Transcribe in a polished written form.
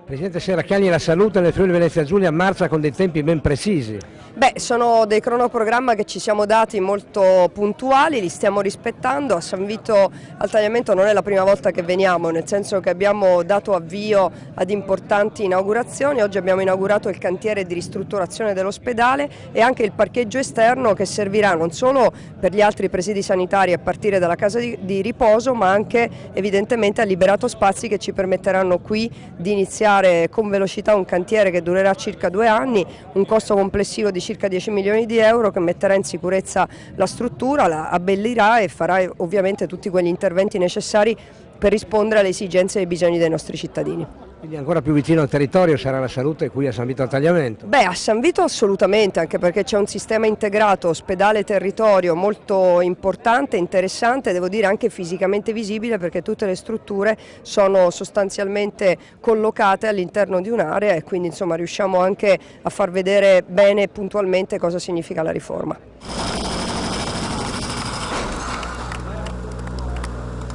Presidente Serracchiani, la salute nel Friuli Venezia Giulia marcia con dei tempi ben precisi. Sono dei cronoprogramma che ci siamo dati molto puntuali, li stiamo rispettando. A San Vito al Tagliamento non è la prima volta che veniamo, nel senso che abbiamo dato avvio ad importanti inaugurazioni. Oggi abbiamo inaugurato il cantiere di ristrutturazione dell'ospedale e anche il parcheggio esterno che servirà non solo per gli altri presidi sanitari a partire dalla casa di riposo, ma anche evidentemente ha liberato spazi che ci permetteranno qui di iniziare con velocità un cantiere che durerà circa 2 anni, un costo complessivo di circa 10 milioni di euro che metterà in sicurezza la struttura, la abbellirà e farà ovviamente tutti quegli interventi necessari per rispondere alle esigenze e ai bisogni dei nostri cittadini. Quindi ancora più vicino al territorio sarà la salute qui a San Vito al Tagliamento? A San Vito assolutamente, anche perché c'è un sistema integrato ospedale-territorio molto importante, interessante, devo dire anche fisicamente visibile, perché tutte le strutture sono sostanzialmente collocate all'interno di un'area e quindi insomma riusciamo anche a far vedere bene e puntualmente cosa significa la riforma.